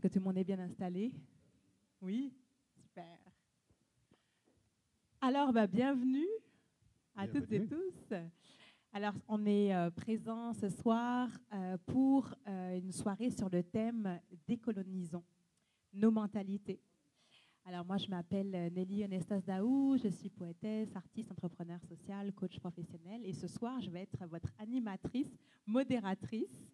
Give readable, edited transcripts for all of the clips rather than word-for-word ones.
Est-ce que tout le monde est bien installé? Oui? Super. Alors, bienvenue à toutes et tous. Alors, on est présents ce soir pour une soirée sur le thème « Décolonisons nos mentalités ». Alors, moi, je m'appelle Nelly Onestas Daou, je suis poétesse, artiste, entrepreneur social, coach professionnel. Et ce soir, je vais être votre animatrice, modératrice.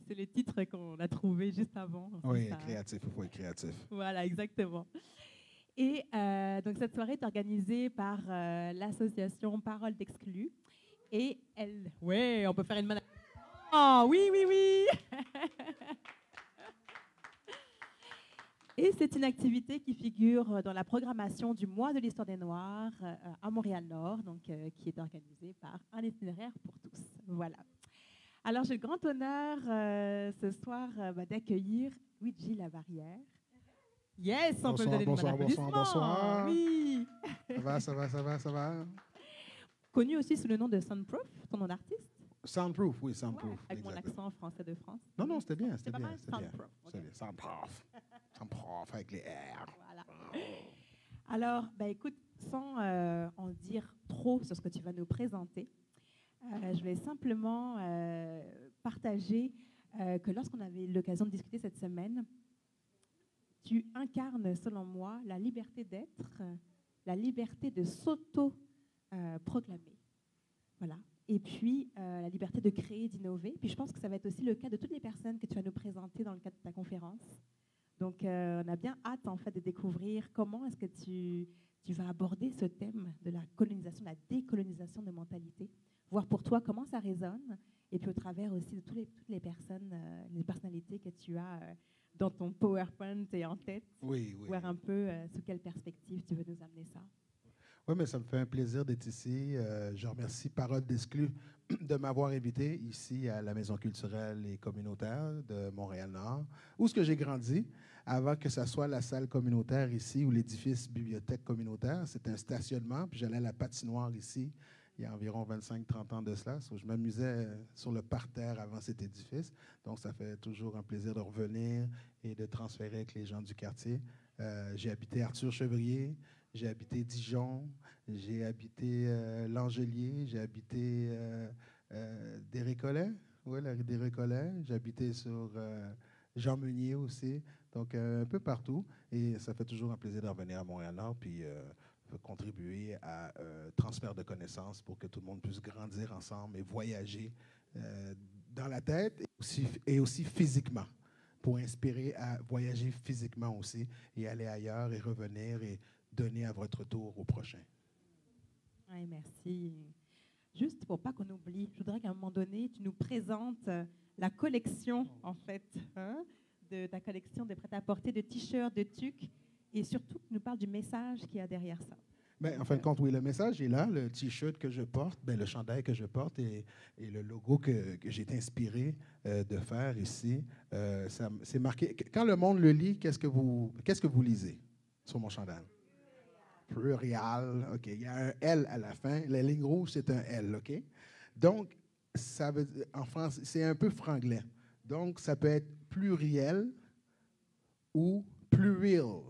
C'est le titre qu'on a trouvé juste avant. Oui, créatif, il faut être créatif. Voilà, exactement. Et donc, cette soirée est organisée par l'association Parole d'Exclus. Et elle... Ouais, on peut faire une main... Oh, oui, oui, oui. Et c'est une activité qui figure dans la programmation du mois de l'Histoire des Noirs à Montréal-Nord, donc qui est organisée par Un itinéraire pour tous. Voilà. Alors, j'ai le grand honneur ce soir d'accueillir Luigi Labarrière. Yes, on peut lui donner bonsoir, une bonne applaudissement. bonsoir. Oui. Ça va. Connu aussi sous le nom de Soundproof, ton nom d'artiste. Soundproof, oui, Soundproof. Ouais, avec exactement. mon accent français de France. Non, c'était bien, C'était pas bien. mal, Soundproof. C'était bien. Soundproof. Soundproof avec les R. Voilà. Alors, écoute, sans en dire trop sur ce que tu vas nous présenter, je vais simplement partager que lorsqu'on avait l'occasion de discuter cette semaine, tu incarnes, selon moi, la liberté d'être, la liberté de s'auto-proclamer. Voilà. Et puis, la liberté de créer, d'innover. Puis, je pense que ça va être aussi le cas de toutes les personnes que tu vas nous présenter dans le cadre de ta conférence. Donc, on a bien hâte, en fait, de découvrir comment est-ce que tu vas aborder ce thème de la colonisation, la décolonisation de mentalité, voir pour toi comment ça résonne, et puis au travers aussi de toutes les personnes, les personnalités que tu as dans ton PowerPoint et en tête, Oui. voir un peu sous quelle perspective tu veux nous amener ça. Oui, mais ça me fait un plaisir d'être ici. Je remercie Parole d'Exclus de m'avoir invité ici à la Maison culturelle et communautaire de Montréal-Nord, où est-ce que j'ai grandi, avant que ça soit la salle communautaire ici ou l'édifice bibliothèque communautaire. C'était un stationnement, puis j'allais à la patinoire ici, il y a environ 25-30 ans de cela. Je m'amusais sur le parterre avant cet édifice. Donc, ça fait toujours un plaisir de revenir et de transférer avec les gens du quartier. J'ai habité Arthur-Chevrier, j'ai habité Dijon, j'ai habité L'Angelier, j'ai habité des Récollets, oui, la rue des Récollets. J'ai habité sur Jean Meunier aussi, donc un peu partout. Et ça fait toujours un plaisir de revenir à Montréal-Nord, puis contribuer à transfert de connaissances pour que tout le monde puisse grandir ensemble et voyager dans la tête et aussi physiquement, pour inspirer à voyager physiquement aussi et aller ailleurs et revenir et donner à votre tour au prochain. Oui, merci. Juste pour pas qu'on oublie, je voudrais qu'à un moment donné, tu nous présentes la collection, en fait, de ta collection de prêt-à-porter, de t-shirts, de tucs, et surtout que tu nous parles du message qu'il y a derrière ça. En fin de compte, oui, le message est là, le t-shirt que je porte, le chandail que je porte et le logo que j'ai été inspiré de faire ici. C'est marqué. Quand le monde le lit, qu'est-ce que vous lisez sur mon chandail? Plurial, OK. Il y a un L à la fin. La ligne rouge, c'est un L, OK? Donc, ça veut dire, en France, c'est un peu franglais. Donc, ça peut être pluriel ou plural.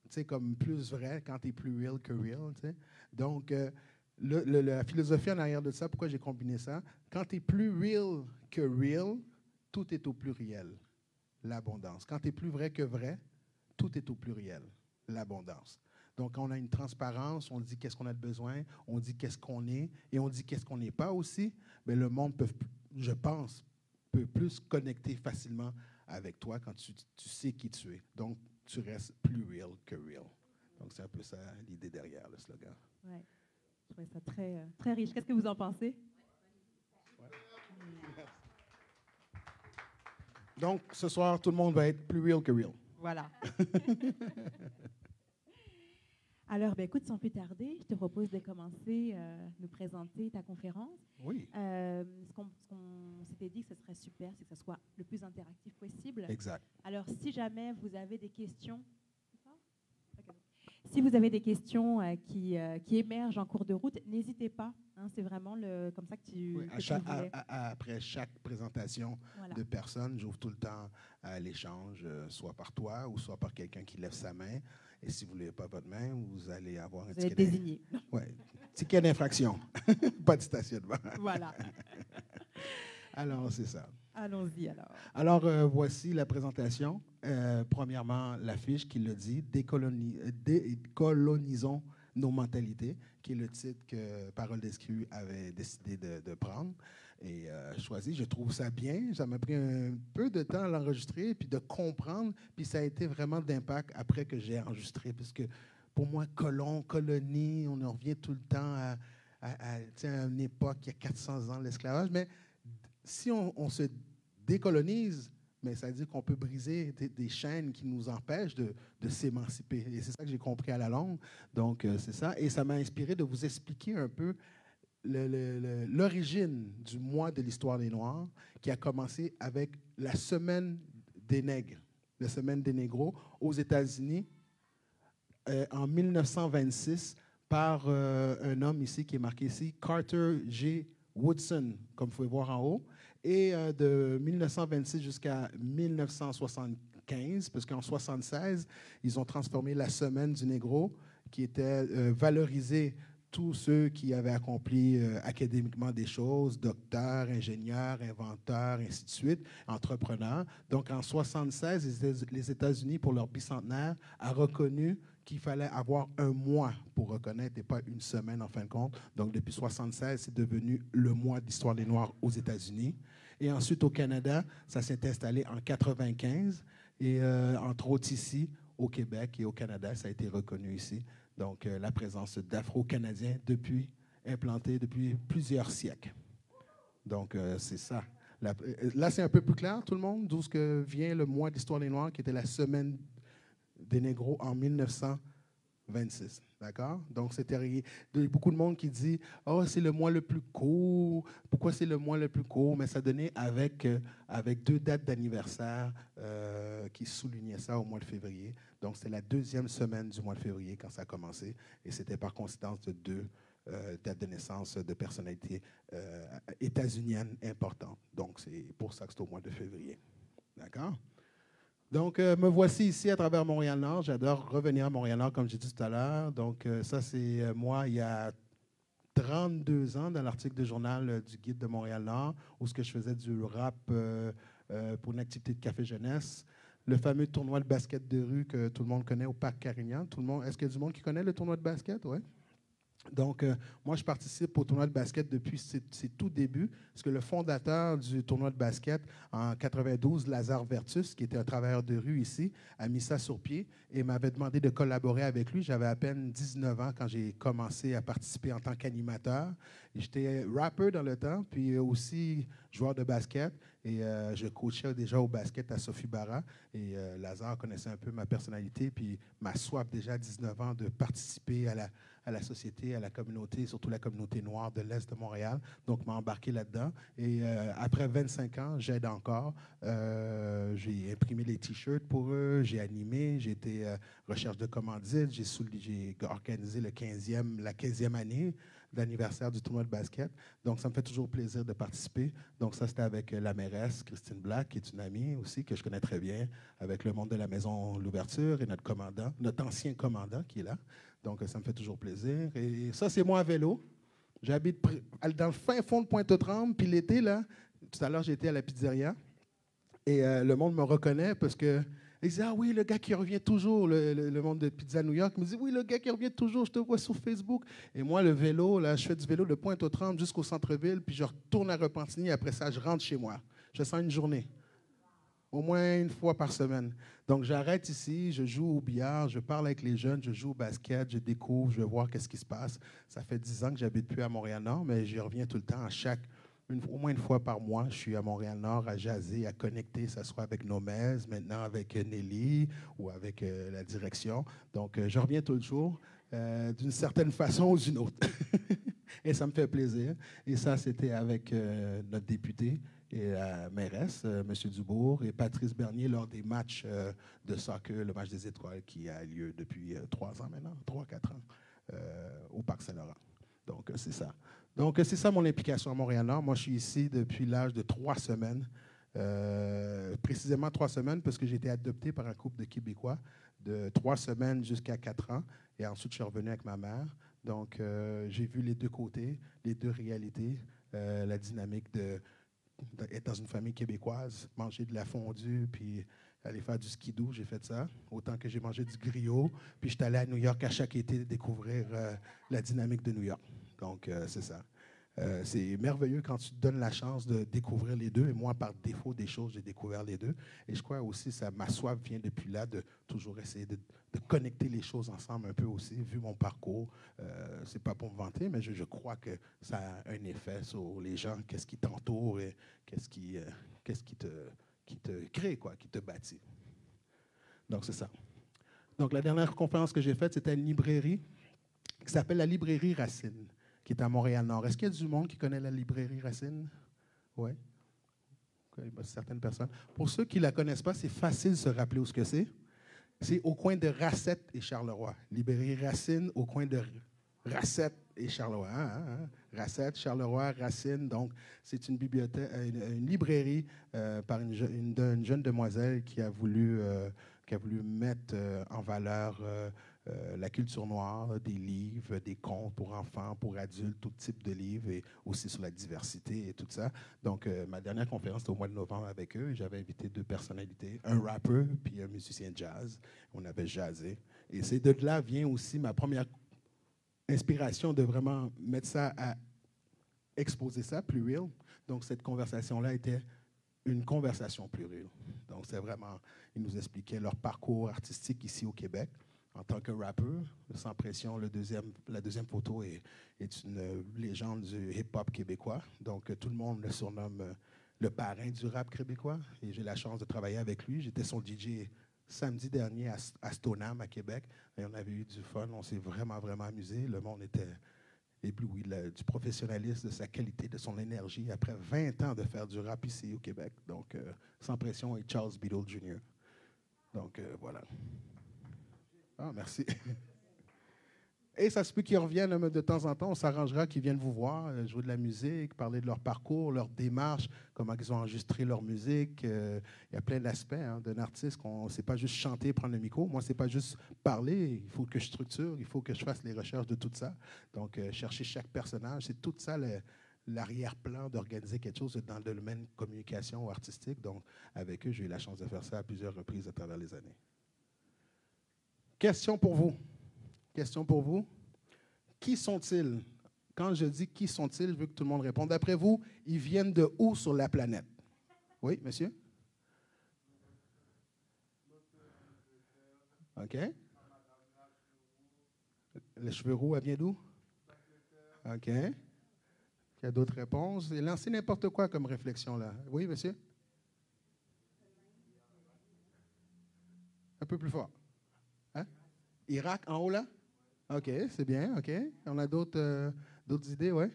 Tu sais, comme plus vrai quand tu es plus real que real. Tu sais. Donc, la philosophie en arrière de ça, pourquoi j'ai combiné ça? Quand tu es plus real que real, tout est au pluriel, l'abondance. Quand tu es plus vrai que vrai, tout est au pluriel, l'abondance. Donc, quand on a une transparence, on dit qu'est-ce qu'on a de besoin, on dit qu'est-ce qu'on est, et on dit qu'est-ce qu'on n'est pas aussi, mais le monde peut, je pense, peut plus connecter facilement avec toi quand tu sais qui tu es. Donc, tu restes plus real que real. Donc, c'est un peu ça l'idée derrière le slogan. Oui, je trouvais ça très, très riche. Qu'est-ce que vous en pensez? Ouais. Donc, ce soir, tout le monde va être plus real que real. Voilà. Alors, écoute, sans plus tarder, je te propose de commencer à nous présenter ta conférence. Oui. Ce qu'on s'était dit que ce serait super, c'est que ce soit le plus interactif possible. Exact. Alors, si jamais vous avez des questions, Si vous avez des questions qui émergent en cours de route, n'hésitez pas. Hein, c'est vraiment comme ça que tu, Oui, que tu voulais. après chaque présentation Voilà. de personne, j'ouvre tout le temps à l'échange, soit par toi ou soit par quelqu'un qui lève sa main. Et si vous ne levez pas votre main, vous allez avoir un Vous allez ticket être désigné. ticket d'infraction. Pas de stationnement. Voilà. Alors, c'est ça. Allons-y alors. Alors, voici la présentation. Premièrement, l'affiche qui le dit, Décolonisons nos mentalités, qui est le titre que Parole d'Escru avait décidé de prendre et choisi. Je trouve ça bien. Ça m'a pris un peu de temps à l'enregistrer, puis de comprendre, puis ça a été vraiment d'impact après que j'ai enregistré, parce que pour moi, colonie, on en revient tout le temps à une époque, il y a 400 ans, l'esclavage, mais si on se décolonise, mais ça veut dire qu'on peut briser des chaînes qui nous empêchent de s'émanciper. Et c'est ça que j'ai compris à la longue. Donc, c'est ça. Et ça m'a inspiré de vous expliquer un peu l'origine du mois de l'histoire des Noirs, qui a commencé avec la Semaine des Nègres, la Semaine des Négros, aux États-Unis, en 1926, par un homme ici qui est marqué ici, Carter G. Woodson, comme vous pouvez voir en haut. Et de 1926 jusqu'à 1975, parce qu'en 1976, ils ont transformé la Semaine du Négro, qui était valoriser tous ceux qui avaient accompli académiquement des choses, docteurs, ingénieurs, inventeurs, ainsi de suite, entrepreneurs. Donc, en 1976, les États-Unis, pour leur bicentenaire, a reconnu qu'il fallait avoir un mois pour reconnaître et pas une semaine en fin de compte. Donc, depuis 1976, c'est devenu le mois d'histoire des Noirs aux États-Unis. Et ensuite, au Canada, ça s'est installé en 1995. Et entre autres ici, au Québec et au Canada, ça a été reconnu ici. Donc, la présence d'Afro-Canadiens implantée depuis plusieurs siècles. Donc, c'est ça. Là, c'est un peu plus clair, tout le monde, d'où vient le mois d'histoire des Noirs, qui était la semaine des Négros en 1926. D'accord? Donc, il y a beaucoup de monde qui dit « Oh, c'est le mois le plus court. Pourquoi c'est le mois le plus court? » Mais ça donnait avec 2 dates d'anniversaire qui soulignaient ça au mois de février. Donc, c'est la 2e semaine du mois de février quand ça a commencé. Et c'était par coïncidence de 2 dates de naissance de personnalités états-uniennes importantes. Donc, c'est pour ça que c'est au mois de février. D'accord? Donc, me voici ici à travers Montréal-Nord. J'adore revenir à Montréal-Nord, comme j'ai dit tout à l'heure. Donc, ça, c'est moi, il y a 32 ans, dans l'article de journal du Guide de Montréal-Nord, où je faisais du rap pour une activité de café jeunesse. Le fameux tournoi de basket de rue que tout le monde connaît au Parc Carignan. Est-ce qu'il y a du monde qui connaît le tournoi de basket? Oui. Donc, moi, je participe au tournoi de basket depuis ses tout débuts, parce que le fondateur du tournoi de basket, en 92, Lazare Vertus, qui était un travailleur de rue ici, a mis ça sur pied et m'avait demandé de collaborer avec lui. J'avais à peine 19 ans quand j'ai commencé à participer en tant qu'animateur. J'étais rappeur dans le temps, puis aussi joueur de basket. Et je coachais déjà au basket à Sophie Barra. Et Lazare connaissait un peu ma personnalité, puis ma soif déjà à 19 ans de participer à la société, à la communauté, surtout la communauté noire de l'Est de Montréal. Donc, m'a embarqué là-dedans. Et après 25 ans, j'aide encore. J'ai imprimé les T-shirts pour eux, j'ai animé, j'ai été recherche de commandites, j'ai organisé la 15e année d'anniversaire du tournoi de basket. Donc, ça me fait toujours plaisir de participer. Donc, ça, c'était avec la mairesse, Christine Black, qui est une amie aussi, que je connais très bien, avec le monde de la Maison L'Ouverture et notre ancien commandant qui est là. Donc, ça me fait toujours plaisir. Et ça, c'est moi à vélo. J'habite dans le fin fond de Pointe-aux-Trembles. Puis l'été, là, tout à l'heure, j'étais à la pizzeria. Et le monde me reconnaît parce que ils disent « Ah oui, le gars qui revient toujours, le monde de Pizza New York. » me dit « Oui, le gat qui revient toujours, je te vois sur Facebook. » Et moi, le vélo, là, je fais du vélo de Pointe-aux-Trembles jusqu'au centre-ville, puis je retourne à Repentigny. Après ça, je rentre chez moi. Je sens une journée. Au moins une fois par semaine. Donc, j'arrête ici, je joue au billard, je parle avec les jeunes, je joue au basket, je découvre, je vais voir qu'est-ce qui se passe. Ça fait 10 ans que j'habite plus à Montréal-Nord, mais j'y reviens tout le temps. Au moins une fois par mois, je suis à Montréal-Nord à jaser, à connecter, que ce soit avec Nomez, maintenant avec Nelly ou avec la direction. Donc, je reviens tout le jour d'une certaine façon ou d'une autre. Et ça me fait plaisir. Et ça, c'était avec notre député et la mairesse, M. Dubourg, et Patrice Bernier lors des matchs de soccer, le match des étoiles qui a lieu depuis 3 ans maintenant, 3-4 ans, au Parc Saint-Laurent. Donc, c'est ça. Donc, c'est ça mon implication à Montréal-Nord. Moi, je suis ici depuis l'âge de 3 semaines. Précisément 3 semaines, parce que j'ai été adopté par un couple de Québécois de 3 semaines jusqu'à 4 ans. Et ensuite, je suis revenu avec ma mère. Donc, j'ai vu les deux côtés, les deux réalités, la dynamique d'être dans une famille québécoise, manger de la fondue, puis aller faire du skidoo, j'ai fait ça. Autant que j'ai mangé du griot. Puis, je suis allé à New York à chaque été découvrir la dynamique de New York. Donc, c'est ça. C'est merveilleux quand tu te donnes la chance de découvrir les deux. Et moi, par défaut des choses, j'ai découvert les deux. Et je crois aussi que ma soif vient depuis là de toujours essayer de connecter les choses ensemble un peu aussi, vu mon parcours. C'est pas pour me vanter, mais je crois que ça a un effet sur les gens, qu'est-ce qui t'entoure et qu'est-ce qui te crée, quoi, qui te bâtit. Donc, c'est ça. Donc, la dernière conférence que j'ai faite, c'était à une librairie qui s'appelle la Librairie Racine, qui est à Montréal-Nord. Est-ce qu'il y a du monde qui connaît la Librairie Racine? Oui. Okay, certaines personnes. Pour ceux qui ne la connaissent pas, c'est facile de se rappeler où ce que c'est. C'est au coin de Racette et Charleroi. Librairie Racine au coin de Racette et Charleroi. Racette, Charleroi, Racine. Donc, c'est une bibliothèque, une librairie par une jeune demoiselle qui a voulu mettre en valeur la culture noire, des livres, des contes pour enfants, pour adultes, tout type de livres, et aussi sur la diversité et tout ça. Donc, ma dernière conférence, c'était au mois de novembre avec eux. J'avais invité 2 personnalités, un rappeur puis un musicien jazz. On avait jazzé. Et c'est de là vient aussi ma première inspiration de vraiment mettre ça à exposer ça, plus real. Donc, cette conversation-là était une conversation plus real. Donc, c'est vraiment, ils nous expliquaient leur parcours artistique ici au Québec. En tant que rappeur, Sans Pression, la deuxième photo est une légende du hip-hop québécois. Donc, tout le monde le surnomme le parrain du rap québécois. Et j'ai la chance de travailler avec lui. J'étais son DJ samedi dernier à Stoneham, à Québec. Et on avait eu du fun. On s'est vraiment, vraiment amusé. Le monde était ébloui du professionnalisme, de sa qualité, de son énergie. Après 20 ans de faire du rap ici au Québec. Donc, Sans Pression et Charles Beadle Jr. Donc, voilà. Ah, merci. Et ça se peut qu'ils reviennent de temps en temps. On s'arrangera qu'ils viennent vous voir, jouer de la musique, parler de leur parcours, leur démarche, comment ils ont enregistré leur musique. Il y a plein d'aspects d'un artiste. C'est pas juste chanter, prendre le micro. Moi, c'est pas juste parler. Il faut que je structure, il faut que je fasse les recherches de tout ça. Donc, chercher chaque personnage, c'est tout ça l'arrière-plan d'organiser quelque chose dans le domaine communication ou artistique. Donc, avec eux, j'ai eu la chance de faire ça à plusieurs reprises à travers les années. Question pour vous. Question pour vous. Qui sont-ils? Quand je dis qui sont-ils, je veux que tout le monde réponde. D'après vous, ils viennent de où sur la planète? Oui, monsieur? OK. Les cheveux roux, elle vient d'où? OK. Il y a d'autres réponses. Et lancez n'importe quoi comme réflexion, là. Oui, monsieur? Un peu plus fort. Hein? Irak, en haut, là? OK, c'est bien, OK. On a d'autres idées, oui?